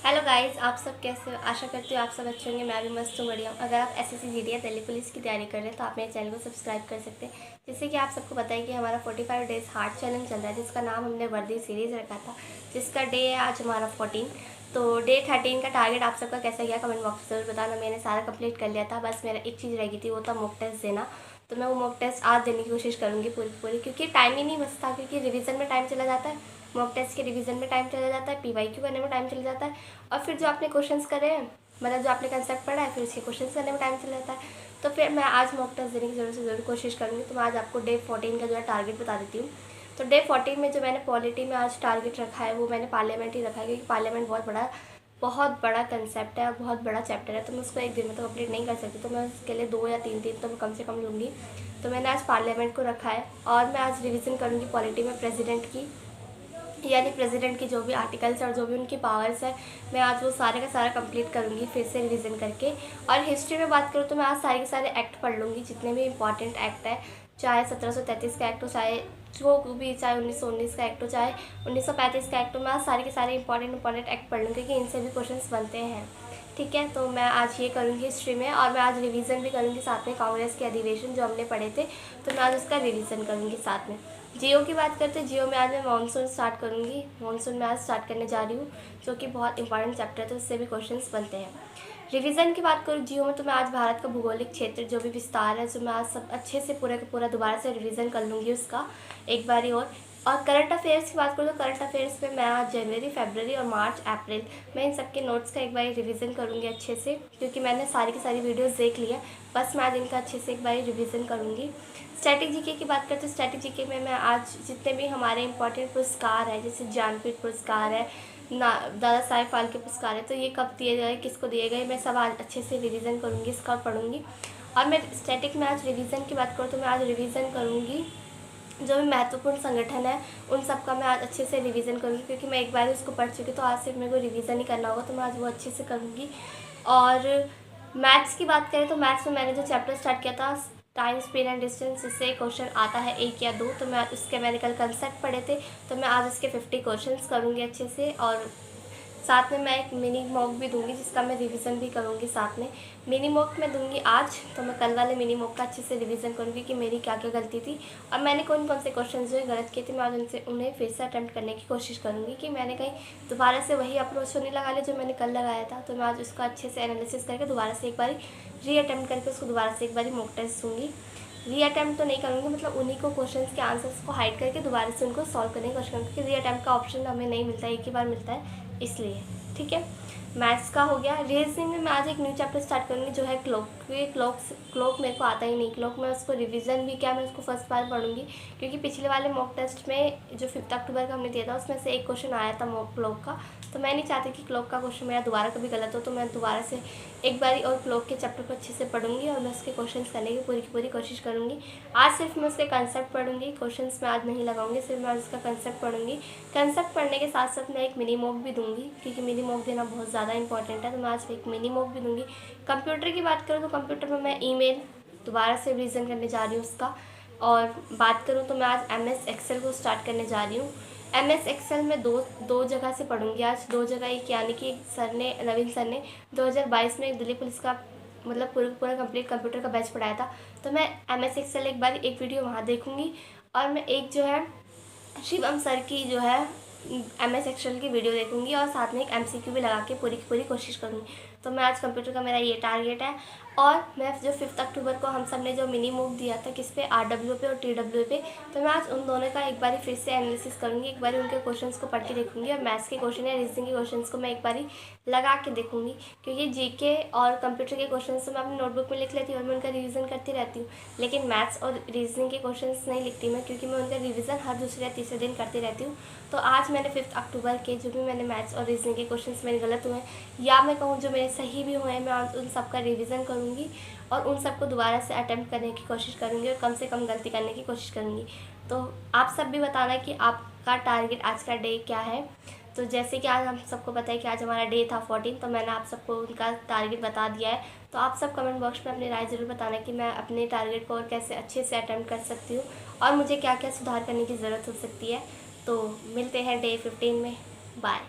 Hello guys, आप सब कैसे हो? आशा करती हूँ आप सब अच्छे होंगे। मैं भी मस्त हूँ, बढ़िया हूँ। अगर आप एसएससी जीडी या दिल्ली पुलिस की तैयारी कर रहे हैं तो आप मेरे चैनल को सब्सक्राइब कर सकते हैं। जैसे कि आप सबको पता है कि हमारा 45 डेज हार्ड चैलेंज चल रहा है, जिसका नाम हमने वर्दी सीरीज़ रखा था, जिसका डे है आज हमारा 14। तो डे 13 का टारगेट आप सबका कैसा गया कमेंट बॉक्स में जरूर बताना। मैंने सारा कंप्लीट कर लिया था, बस मेरा एक चीज़ रह गई थी, वो था मॉक टेस्ट देना। तो मैं वो मॉक टेस्ट आज देने की कोशिश करूँगी पूरी, क्योंकि टाइम ही नहीं बचता, क्योंकि रिवीजन में टाइम चला जाता है, मॉक टेस्ट के रिवीजन में टाइम चला जाता है, पीवाईक्यू करने में टाइम चला जाता है, और फिर जो आपने क्वेश्चंस करे हैं, मतलब जो आपने कंसेप्ट पढ़ा है, फिर उसके क्वेश्चंस करने में टाइम चला जाता है। तो फिर मैं आज मॉक टेस्ट देने की ज़रूर से ज़रूर कोशिश करूँगी। तो मैं आज आपको डे 14 का जो है टारगेट बता देती हूँ। तो डे 14 में जो मैंने पॉलिटी में आज टारगेट रखा है, वो मैंने पार्लियामेंट ही रखा है, क्योंकि पार्लियामेंट बहुत बड़ा कंसेप्ट है और बहुत बड़ा चैप्टर है। तो मैं उसको एक दिन में तो कंप्लीट नहीं कर सकती, तो मैं उसके लिए 2 या 3 दिन तो मैं कम से कम लूँगी। तो मैंने आज पार्लियामेंट को रखा है, और मैं आज रिविज़न करूँगी पॉलिटी में प्रेसिडेंट की, यानी प्रेसिडेंट की जो भी आर्टिकल्स और जो भी उनकी पावर्स है, मैं आज वो सारे का सारा कंप्लीट करूँगी फिर से रिवीजन करके। और हिस्ट्री में बात करूँ तो मैं आज सारे के सारे एक्ट पढ़ लूँगी, जितने भी इंपॉर्टेंट एक्ट है, चाहे 1733 का एक्ट हो, चाहे जो भी, चाहे 1919 का एक्ट हो, चाहे 1935 का एक्ट हो। मैं आज सारे के सारे इंपॉर्टेंट एक्ट पढ़ लूँगी, क्योंकि इनसे भी क्वेश्चन बनते हैं। ठीक है, तो मैं आज ये करूँगी हिस्ट्री में, और मैं आज रिवीजन भी करूँगी साथ में कांग्रेस के अधिवेशन जो हमने पढ़े थे, तो मैं आज उसका रिवीजन करूँगी साथ में। जियो की बात करते हैं, जियो में आज मैं मानसून स्टार्ट करूँगी। मानसून में आज स्टार्ट करने जा रही हूँ, जो कि बहुत इंपॉर्टेंट चैप्टर है, तो इससे भी क्वेश्चंस बनते हैं। रिवीजन की बात करूँ जियो में, तो मैं आज भारत का भौगोलिक क्षेत्र जो भी विस्तार है, जो मैं आज सब अच्छे से पूरा का पूरा दोबारा से रिवीजन कर लूँगी उसका एक बारी और करंट अफेयर्स की बात करूँ तो करंट अफेयर्स में मैं आज जनवरी, फरवरी और मार्च, अप्रैल, मैं इन सब के नोट्स का एक बार रिवीजन करूँगी अच्छे से, क्योंकि मैंने सारी की सारी वीडियोस देख ली है। बस मैं आज इनका अच्छे से एक बार रिवीजन करूँगी। स्टैटिक जीके की बात करते हैं, स्टैटिक जीके में मैं आज जितने भी हमारे इंपॉर्टेंट पुरस्कार हैं, जैसे ज्ञानपीठ पुरस्कार है, ना दादा साहेब फाल्के पुरस्कार है, तो ये कब दिए गए, किसको दिए गए, मैं सब आज अच्छे से रिवीजन करूँगी, इसका और पढ़ूँगी। और मैं स्टैटिक में आज रिवीजन की बात करूँ तो मैं आज रिवीजन करूँगी जो भी महत्वपूर्ण संगठन है उन सब का मैं आज अच्छे से रिवीजन करूँगी, क्योंकि मैं एक बार उसको पढ़ चुकी, तो आज सिर्फ मेरे को रिवीजन ही करना होगा, तो मैं आज वो अच्छे से करूँगी। और मैथ्स की बात करें तो मैथ्स में मैंने जो चैप्टर स्टार्ट किया था टाइम, स्पीड एंड डिस्टेंस, इससे क्वेश्चन आता है 1 या 2, तो मैं उसके मैंने कल कंसेप्ट पढ़े थे, तो मैं आज इसके 50 क्वेश्चंस करूँगी अच्छे से। और साथ में मैं एक मिनी मॉक भी दूंगी, जिसका मैं रिवीजन भी करूँगी साथ में। मिनी मॉक मैं दूंगी आज, तो मैं कल वाले मिनी मॉक का अच्छे से रिवीजन करूँगी कि मेरी क्या क्या गलती थी, और मैंने कौन कौन से क्वेश्चन जो गलत किए थे, मैं आज उन्हें फिर से अटैम्प्ट करने की कोशिश करूँगी कि मैंने कहीं दोबारा से वही अप्रोच नहीं लगा लिया जो मैंने कल लगाया था। तो मैं आज उसका अच्छे से एनालिसिस करके दोबारा से एक बार री अटैम्प्ट करके उसको दोबारा से एक बार मॉक टेस्ट दूँगी। री अटैम्प्ट तो नहीं करूँगी, मतलब उन्हीं को क्वेश्चंस के आंसर्स को हाइड करके दोबारा से उनको सॉल्व करने की कोशिश करूँगी, क्योंकि री अटैम्प्ट का ऑप्शन हमें नहीं मिलता है, एक ही बार मिलता है, इसलिए। ठीक है, मैथ्स का हो गया। रीजनिंग में मैं आज एक न्यू चैप्टर स्टार्ट करूँगी जो है क्लॉक, क्योंकि क्लॉक मेरे को आता ही नहीं। क्लॉक में उसको रिवीजन भी क्या, मैं उसको फर्स्ट बार पढ़ूंगी, क्योंकि पिछले वाले मॉक टेस्ट में जो 5 अक्टूबर का हमने दिया था, उसमें से एक क्वेश्चन आया था मॉक क्लॉक का, तो मैं नहीं चाहती कि क्लॉक का क्वेश्चन मेरा दोबारा कभी गलत हो, तो मैं दोबारा से एक बारी और क्लॉक के चैप्टर को अच्छे से पढ़ूंगी, और मैं उसके क्वेश्चन करने की पूरी कोशिश करूँगी। आज सिर्फ मैं उसके कंसेप्ट पढ़ूंगी, क्वेश्चन मैं आज नहीं लगाऊंगी, सिर्फ मैं आज उसका कंसेप्ट पढ़ूंगी। कंसेप्ट पढ़ने के साथ साथ मैं एक मिनी मॉक भी दूंगी, क्योंकि मिनी मॉक देना बहुत ज़्यादा इंपॉर्टेंट है, तो मैं आज एक मिनी मॉक भी दूंगी। कंप्यूटर की बात करूँ तो कंप्यूटर में मैं ईमेल दोबारा से रिवीजन करने जा रही हूँ उसका। और बात करूँ तो मैं आज MS एक्सेल को स्टार्ट करने जा रही हूँ। MS एक्सेल में दो जगह से पढ़ूंगी आज, 2 जगह, एक यानी कि नवीन सर ने 2022 में दिल्ली पुलिस का मतलब पूरा कंप्लीट कंप्यूटर का बैच पढ़ाया था, तो मैं MS एक्सेल एक बार एक वीडियो वहाँ देखूँगी, और मैं एक जो है शिवम सर की जो है MS एक्सेल की वीडियो देखूंगी, और साथ में एक MCQ भी लगा के पूरी की पूरी कोशिश करूँगी। तो मैं आज कंप्यूटर का मेरा ये टारगेट है। और मैं जो 5 अक्टूबर को हम सब ने जो मिनी मूव दिया था किस पे, RW पे और TW पे, तो मैं आज उन दोनों का एक बार फिर से एनालिसिस करूँगी, एक बार उनके क्वेश्चंस को पढ़ के देखूँगी, और मैथ्स के क्वेश्चन या रीजनिंग के क्वेश्चंस को मैं एक बार लगा के देखूँगी, क्योंकि GK और कंप्यूटर के क्वेश्चन तो मैं अपनी नोटबुक में लिख लेती हूँ और मैं उनका रिवीजन करती रहती हूँ, लेकिन मैथ्स और रीजनिंग के क्वेश्चन नहीं लिखती मैं, क्योंकि मैं उनका रिवीजन हर दूसरे या तीसरे दिन करती रहती हूँ। तो आज मैंने 5 अक्टूबर के जो भी मैंने मैथ्स और रीजनिंग के क्वेश्चंस मेरे गलत हुए हैं, या मैं कहूँ जो मेरे सही भी हुए हैं, मैं आज उन सब का रिवीजन करूँगी, और उन सबको दोबारा से अटेम्प्ट करने की कोशिश करूँगी, और कम से कम गलती करने की कोशिश करूँगी। तो आप सब भी बताना कि आपका टारगेट आज का डे क्या है। तो जैसे कि आज हम सबको पता है कि आज हमारा डे था 14, तो मैंने आप सबको उनका टारगेट बता दिया है। तो आप सब कमेंट बॉक्स में अपनी राय ज़रूर बताना कि मैं अपने टारगेट को और कैसे अच्छे से अटेम्प्ट कर सकती हूँ, और मुझे क्या क्या सुधार करने की ज़रूरत हो सकती है। तो मिलते हैं डे 15 में। बाय।